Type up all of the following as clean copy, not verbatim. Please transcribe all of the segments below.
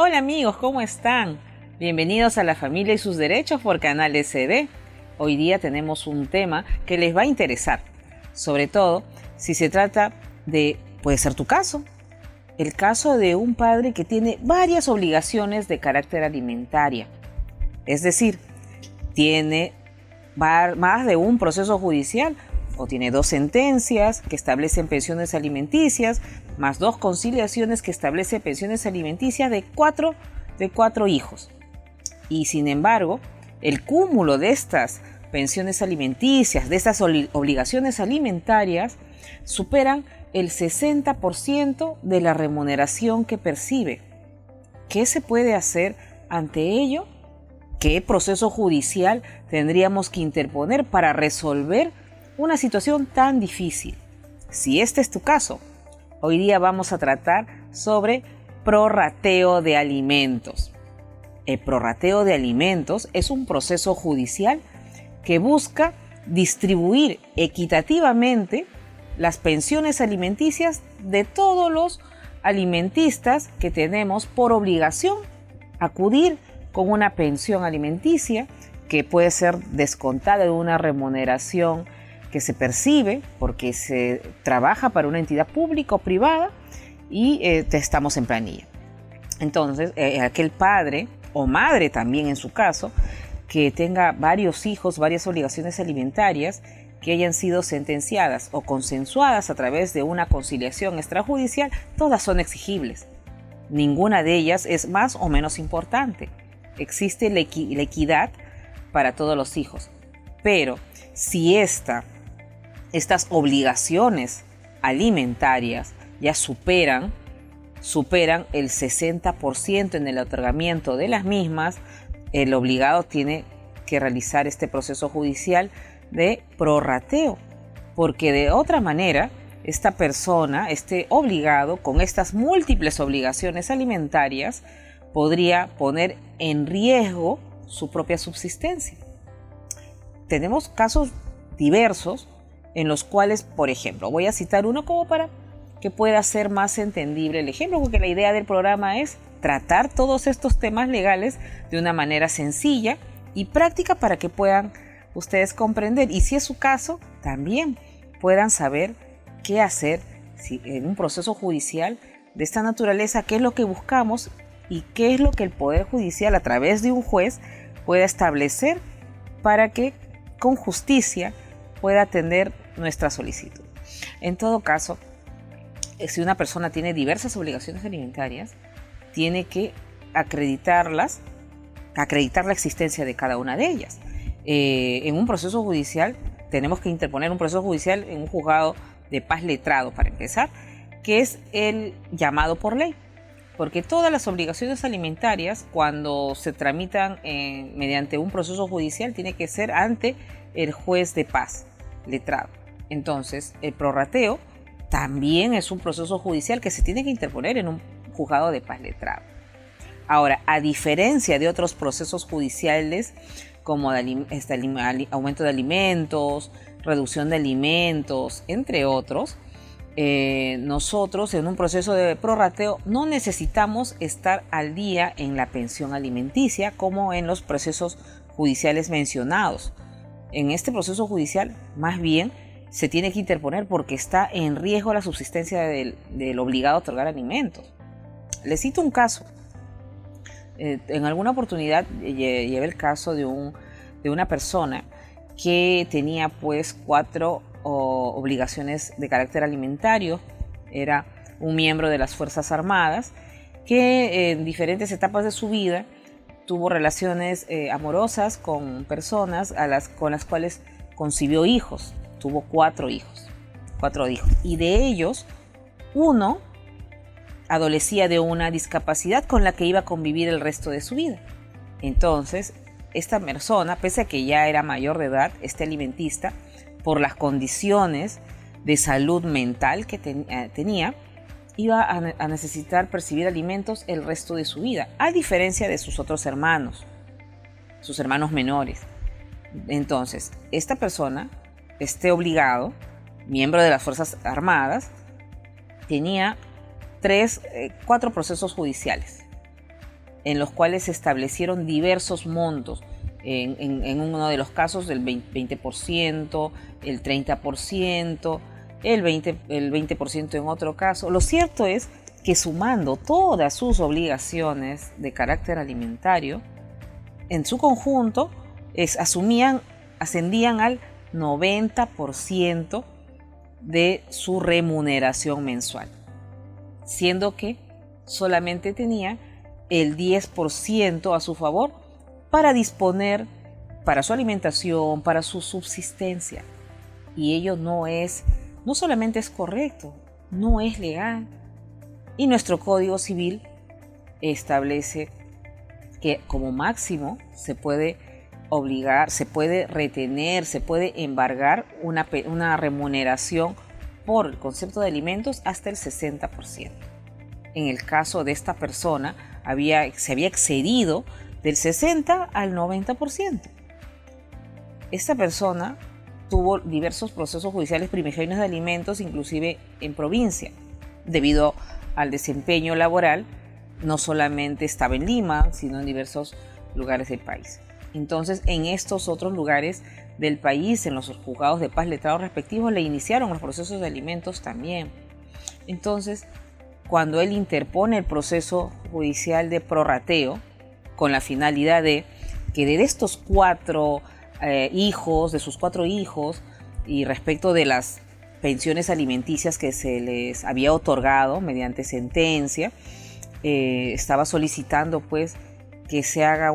Hola amigos, ¿cómo están? Bienvenidos a La Familia y sus Derechos por Canal SD. Hoy día tenemos un tema que les va a interesar, sobre todo si se trata de, puede ser tu caso, el caso de un padre que tiene varias obligaciones de carácter alimentaria. Es decir, tiene más de un proceso judicial o tiene 2 sentencias que establecen pensiones alimenticias, más 2 conciliaciones que establecen pensiones alimenticias de cuatro hijos. Y sin embargo, el cúmulo de estas pensiones alimenticias, de estas obligaciones alimentarias, superan el 60% de la remuneración que percibe. ¿Qué se puede hacer ante ello? ¿Qué proceso judicial tendríamos que interponer para resolver una situación tan difícil? Si este es tu caso, hoy día vamos a tratar sobre prorrateo de alimentos. El prorrateo de alimentos es un proceso judicial que busca distribuir equitativamente las pensiones alimenticias de todos los alimentistas que tenemos por obligación acudir con una pensión alimenticia que puede ser descontada de una remuneración que se percibe porque se trabaja para una entidad pública o privada y estamos en planilla. Entonces, aquel padre o madre también en su caso, que tenga varios hijos, varias obligaciones alimentarias que hayan sido sentenciadas o consensuadas a través de una conciliación extrajudicial, todas son exigibles. Ninguna de ellas es más o menos importante. Existe la equidad para todos los hijos. Pero si estas obligaciones alimentarias ya superan el 60% en el otorgamiento de las mismas, el obligado tiene que realizar este proceso judicial de prorrateo, porque de otra manera esta persona, este obligado con estas múltiples obligaciones alimentarias, podría poner en riesgo su propia subsistencia. Tenemos casos diversos en los cuales, por ejemplo, voy a citar uno como para que pueda ser más entendible el ejemplo, porque la idea del programa es tratar todos estos temas legales de una manera sencilla y práctica para que puedan ustedes comprender, y si es su caso, también puedan saber qué hacer en un proceso judicial de esta naturaleza, qué es lo que buscamos y qué es lo que el Poder Judicial a través de un juez pueda establecer para que con justicia pueda atender nuestra solicitud. En todo caso, si una persona tiene diversas obligaciones alimentarias, tiene que acreditar la existencia de cada una de ellas. En un proceso judicial tenemos que interponer un proceso judicial en un juzgado de paz letrado, para empezar, que es el llamado por ley, porque todas las obligaciones alimentarias, cuando se tramitan mediante un proceso judicial, tiene que ser ante el juez de paz letrado. Entonces, el prorrateo también es un proceso judicial que se tiene que interponer en un juzgado de paz letrado. Ahora, a diferencia de otros procesos judiciales como aumento de alimentos, reducción de alimentos, entre otros, nosotros en un proceso de prorrateo no necesitamos estar al día en la pensión alimenticia como en los procesos judiciales mencionados. En este proceso judicial, más bien, se tiene que interponer porque está en riesgo la subsistencia del obligado a otorgar alimentos. Les cito un caso. En alguna oportunidad llevé el caso de una persona que tenía pues 4 obligaciones de carácter alimentario. Era un miembro de las Fuerzas Armadas que en diferentes etapas de su vida tuvo relaciones amorosas con personas con las cuales concibió hijos. Tuvo 4 hijos. Y de ellos, uno adolecía de una discapacidad con la que iba a convivir el resto de su vida. Entonces, esta persona, pese a que ya era mayor de edad, este alimentista, por las condiciones de salud mental que tenía, iba a necesitar percibir alimentos el resto de su vida, a diferencia de sus otros hermanos, sus hermanos menores. Entonces, esta persona, este obligado, miembro de las Fuerzas Armadas, tenía 4 procesos judiciales. en los cuales se establecieron diversos montos. En uno de los casos el 20%, el 30%, el 20% en otro caso. Lo cierto es que sumando todas sus obligaciones de carácter alimentario, en su conjunto ascendían al 90% de su remuneración mensual, siendo que solamente tenía el 10% a su favor para disponer para su alimentación, para su subsistencia. Y ello no solamente es correcto, no es legal. Y nuestro Código Civil establece que como máximo se puede obligar, se puede retener, se puede embargar una remuneración por el concepto de alimentos hasta el 60%. En el caso de esta persona se había excedido del 60 al 90%. Esta persona tuvo diversos procesos judiciales primigenios de alimentos, inclusive en provincia, debido al desempeño laboral. No solamente estaba en Lima, sino en diversos lugares del país. Entonces, en estos otros lugares del país, en los juzgados de paz letrados respectivos, le iniciaron los procesos de alimentos también. Entonces, cuando él interpone el proceso judicial de prorrateo, con la finalidad de que de estos de sus cuatro hijos, y respecto de las pensiones alimenticias que se les había otorgado mediante sentencia, estaba solicitando pues que se haga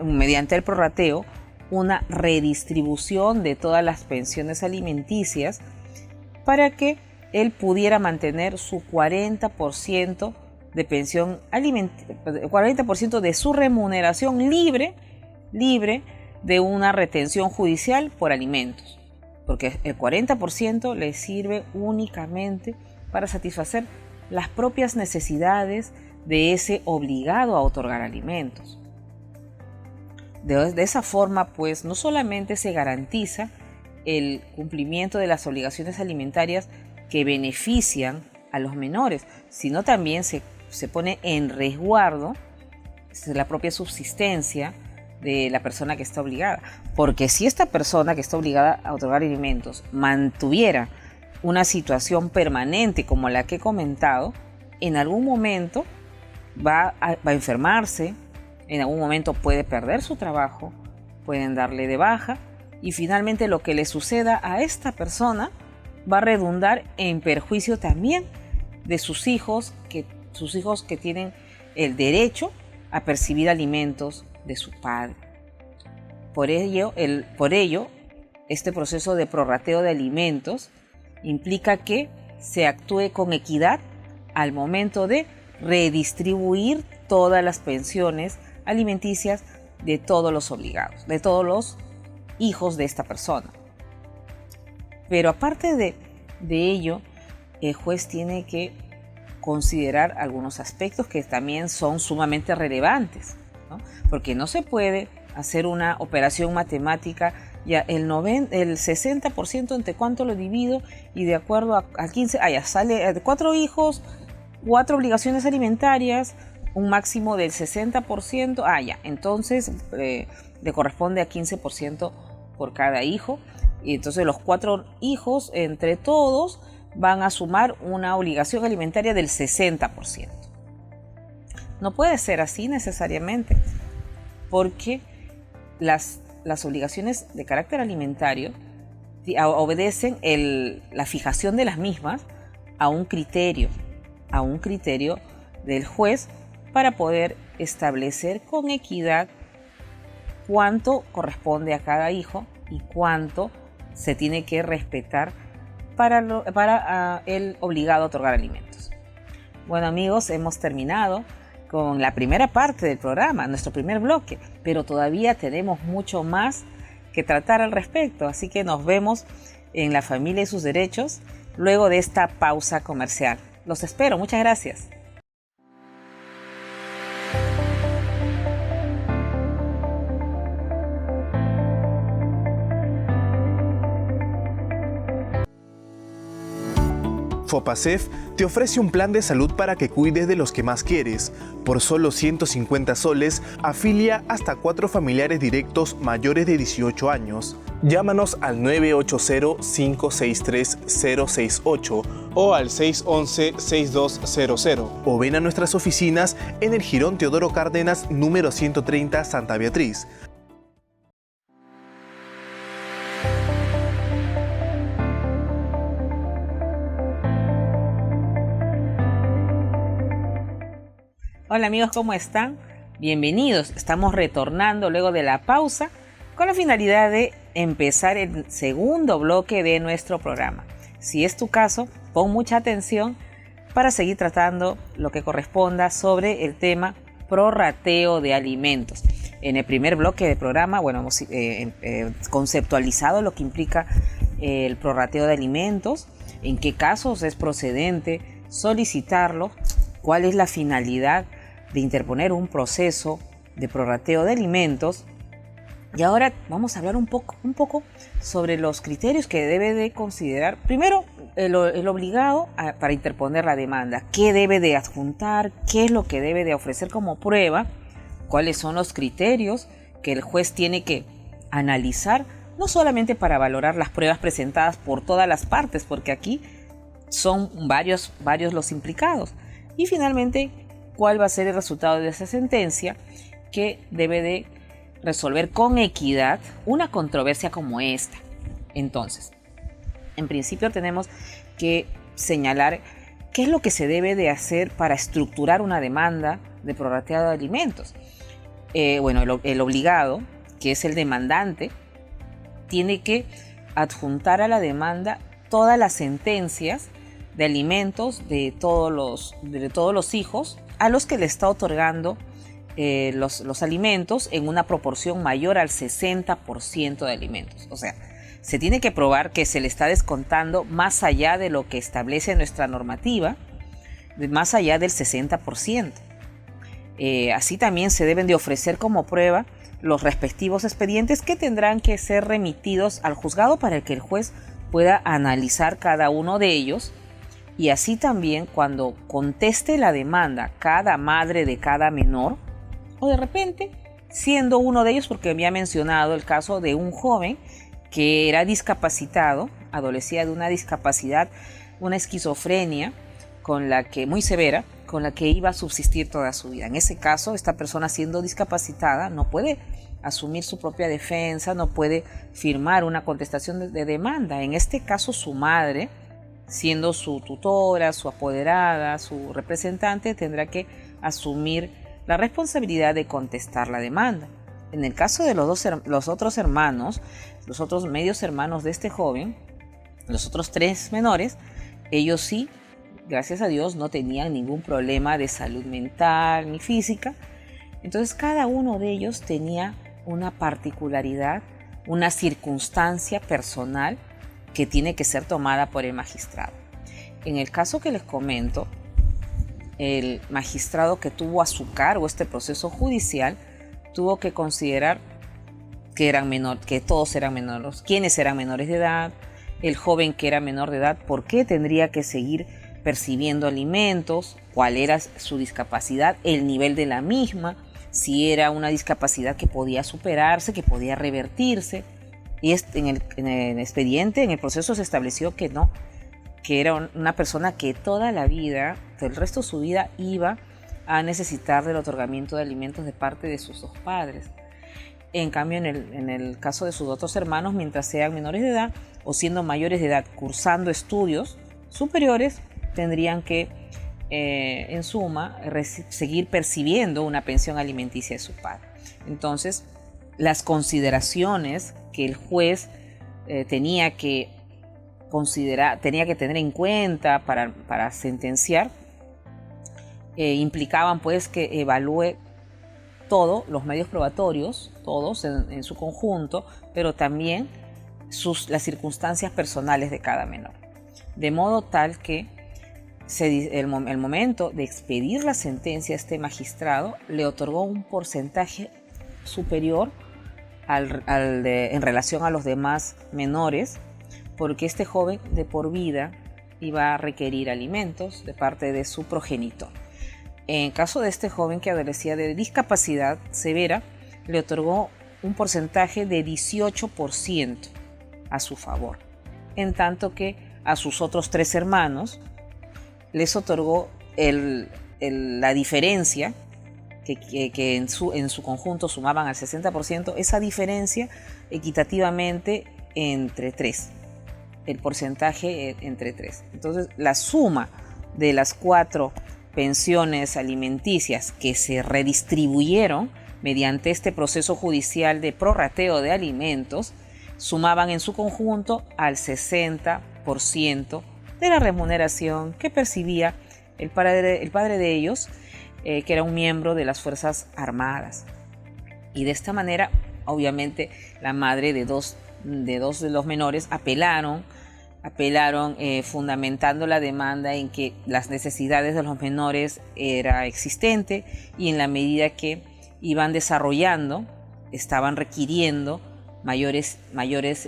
mediante el prorrateo, una redistribución de todas las pensiones alimenticias para que él pudiera mantener su 40% de pensión 40% de su remuneración libre de una retención judicial por alimentos, porque el 40% le sirve únicamente para satisfacer las propias necesidades de ese obligado a otorgar alimentos. De esa forma, pues, no solamente se garantiza el cumplimiento de las obligaciones alimentarias que benefician a los menores, sino también se pone en resguardo la propia subsistencia de la persona que está obligada. Porque si esta persona que está obligada a otorgar alimentos mantuviera una situación permanente como la que he comentado, en algún momento va a enfermarse, en algún momento puede perder su trabajo, pueden darle de baja, y finalmente lo que le suceda a esta persona va a redundar en perjuicio también de sus hijos que tienen el derecho a percibir alimentos de su padre. Por ello, este proceso de prorrateo de alimentos implica que se actúe con equidad al momento de redistribuir todas las pensiones alimenticias de todos los obligados, de todos los hijos de esta persona. Pero aparte de ello, el juez tiene que considerar algunos aspectos que también son sumamente relevantes, ¿no? Porque no se puede hacer una operación matemática, ya el 60% entre cuánto lo divido y de acuerdo a 15, ya sale 4 hijos, 4 obligaciones alimentarias, un máximo del 60%, entonces le corresponde a 15% por cada hijo, y entonces los 4 hijos entre todos van a sumar una obligación alimentaria del 60%. No puede ser así necesariamente, porque las obligaciones de carácter alimentario obedecen la fijación de las mismas a un criterio del juez para poder establecer con equidad cuánto corresponde a cada hijo y cuánto se tiene que respetar para el obligado a otorgar alimentos. Bueno, amigos, hemos terminado con la primera parte del programa, nuestro primer bloque, pero todavía tenemos mucho más que tratar al respecto, así que nos vemos en La Familia y sus Derechos luego de esta pausa comercial. Los espero, muchas gracias. FOPASEF te ofrece un plan de salud para que cuides de los que más quieres. Por solo 150 soles, afilia hasta 4 familiares directos mayores de 18 años. Llámanos al 980-563-068 o al 611-6200 o ven a nuestras oficinas en el Jirón Teodoro Cárdenas número 130 Santa Beatriz. Hola amigos, ¿cómo están? Bienvenidos. Estamos retornando luego de la pausa con la finalidad de empezar el segundo bloque de nuestro programa. Si es tu caso, pon mucha atención para seguir tratando lo que corresponda sobre el tema prorrateo de alimentos. En el primer bloque del programa, hemos conceptualizado lo que implica el prorrateo de alimentos, en qué casos es procedente solicitarlo, cuál es la finalidad de interponer un proceso de prorrateo de alimentos. Y ahora vamos a hablar un poco sobre los criterios que debe de considerar. Primero, el obligado para interponer la demanda. ¿Qué debe de adjuntar? ¿Qué es lo que debe de ofrecer como prueba? ¿Cuáles son los criterios que el juez tiene que analizar? No solamente para valorar las pruebas presentadas por todas las partes, porque aquí son varios los implicados. Y finalmente, ¿cuál va a ser el resultado de esa sentencia que debe de resolver con equidad una controversia como esta? Entonces, en principio tenemos que señalar qué es lo que se debe de hacer para estructurar una demanda de prorrateo de alimentos. El obligado, que es el demandante, tiene que adjuntar a la demanda todas las sentencias de alimentos de todos los hijos a los que le está otorgando los alimentos en una proporción mayor al 60% de alimentos. O sea, se tiene que probar que se le está descontando más allá de lo que establece nuestra normativa, más allá del 60%. Así también se deben de ofrecer como prueba los respectivos expedientes que tendrán que ser remitidos al juzgado para que el juez pueda analizar cada uno de ellos. Y así también cuando conteste la demanda cada madre de cada menor, o de repente siendo uno de ellos, porque había mencionado el caso de un joven que era discapacitado, adolecía de una discapacidad, una esquizofrenia muy severa, con la que iba a subsistir toda su vida. En ese caso, esta persona siendo discapacitada no puede asumir su propia defensa, no puede firmar una contestación de demanda. En este caso, su madre, siendo su tutora, su apoderada, su representante, tendrá que asumir la responsabilidad de contestar la demanda. En el caso de los otros hermanos, los otros medios hermanos de este joven, los otros 3 menores, ellos sí, gracias a Dios, no tenían ningún problema de salud mental ni física. Entonces cada uno de ellos tenía una particularidad, una circunstancia personal que tiene que ser tomada por el magistrado. En el caso que les comento, el magistrado que tuvo a su cargo este proceso judicial tuvo que considerar que todos eran menores, quiénes eran menores de edad, el joven que era menor de edad, por qué tendría que seguir percibiendo alimentos, cuál era su discapacidad, el nivel de la misma, si era una discapacidad que podía superarse, que podía revertirse. Y en el expediente, en el proceso se estableció que no, que era una persona que toda la vida, el resto de su vida, iba a necesitar del otorgamiento de alimentos de parte de sus 2 padres. En cambio, en el caso de sus otros hermanos, mientras sean menores de edad o siendo mayores de edad, cursando estudios superiores, tendrían que, en suma, seguir percibiendo una pensión alimenticia de su padre. Entonces, las consideraciones que el juez tenía que tener en cuenta para sentenciar implicaban pues que evalúe todos los medios probatorios, todos en su conjunto, pero también las circunstancias personales de cada menor, de modo tal que el momento de expedir la sentencia, este magistrado le otorgó un porcentaje superior en relación a los demás menores, porque este joven de por vida iba a requerir alimentos de parte de su progenitor. En caso de este joven que adolecía de discapacidad severa, le otorgó un porcentaje de 18% a su favor, en tanto que a sus otros 3 hermanos les otorgó la diferencia que en su conjunto sumaban al 60%, esa diferencia equitativamente entre 3, el porcentaje entre 3. Entonces, la suma de las 4 pensiones alimenticias que se redistribuyeron mediante este proceso judicial de prorrateo de alimentos sumaban en su conjunto al 60% de la remuneración que percibía el padre de ellos, que era un miembro de las Fuerzas Armadas. Y de esta manera, obviamente, la madre de dos de los menores apelaron fundamentando la demanda en que las necesidades de los menores era existente, y en la medida que iban desarrollando, estaban requiriendo mayores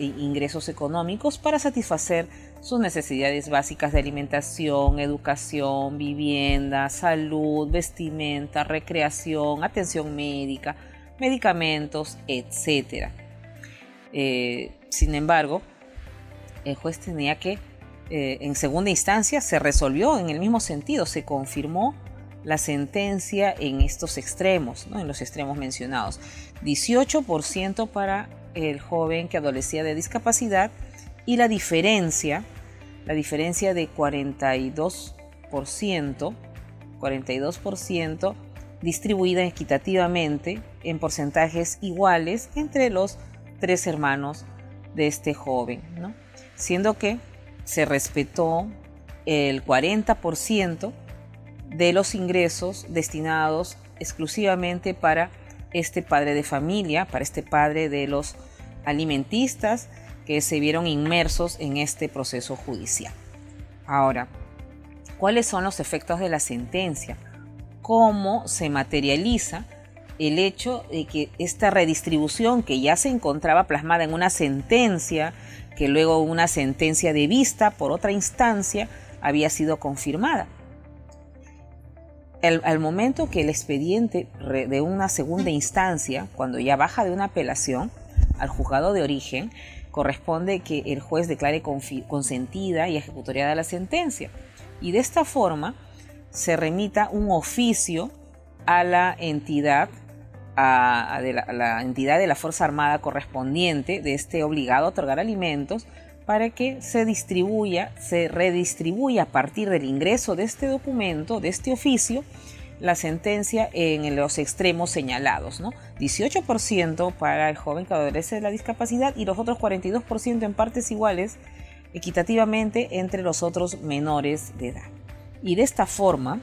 ingresos económicos para satisfacer sus necesidades básicas de alimentación, educación, vivienda, salud, vestimenta, recreación, atención médica, medicamentos, etc. Sin embargo, el juez tenía que, en segunda instancia, se resolvió en el mismo sentido, se confirmó la sentencia en estos extremos, ¿no? En los extremos mencionados. 18% para el joven que adolecía de discapacidad, y la diferencia de 42% distribuida equitativamente en porcentajes iguales entre los 3 hermanos de este joven, ¿no? Siendo que se respetó el 40% de los ingresos destinados exclusivamente para este padre de familia, para este padre de los alimentistas que se vieron inmersos en este proceso judicial. Ahora, ¿cuáles son los efectos de la sentencia? ¿Cómo se materializa el hecho de que esta redistribución, que ya se encontraba plasmada en una sentencia, que luego una sentencia de vista por otra instancia había sido confirmada? Al momento que el expediente de una segunda instancia, cuando ya baja de una apelación al juzgado de origen, corresponde que el juez declare consentida y ejecutoriada la sentencia, y de esta forma se remita un oficio a la entidad la entidad de la Fuerza Armada correspondiente de este obligado a otorgar alimentos, para que se redistribuya a partir del ingreso de este documento, de este oficio, la sentencia en los extremos señalados, ¿no? 18% para el joven que adolece de la discapacidad y los otros 42% en partes iguales, equitativamente entre los otros menores de edad. Y de esta forma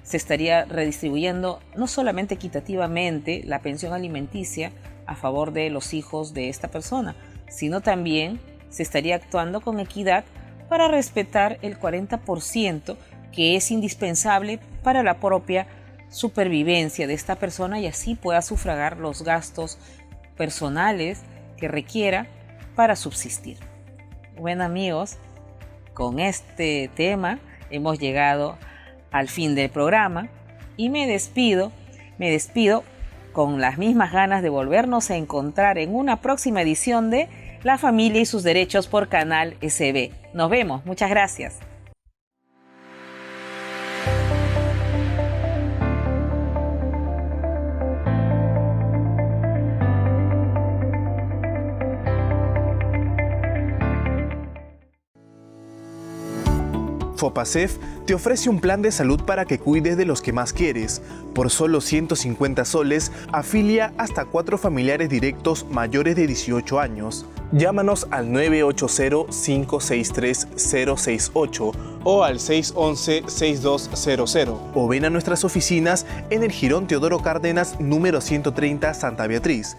se estaría redistribuyendo no solamente equitativamente la pensión alimenticia a favor de los hijos de esta persona, sino también se estaría actuando con equidad para respetar el 40% que es indispensable para la propia supervivencia de esta persona, y así pueda sufragar los gastos personales que requiera para subsistir. Bueno, amigos, con este tema hemos llegado al fin del programa y me despido con las mismas ganas de volvernos a encontrar en una próxima edición de La Familia y sus Derechos por Canal SB. Nos vemos, muchas gracias. FOPASEF te ofrece un plan de salud para que cuides de los que más quieres. Por solo 150 soles, afilia hasta 4 familiares directos mayores de 18 años. Llámanos al 980-563-068 o al 611-6200. O ven a nuestras oficinas en el Jirón Teodoro Cárdenas, número 130, Santa Beatriz.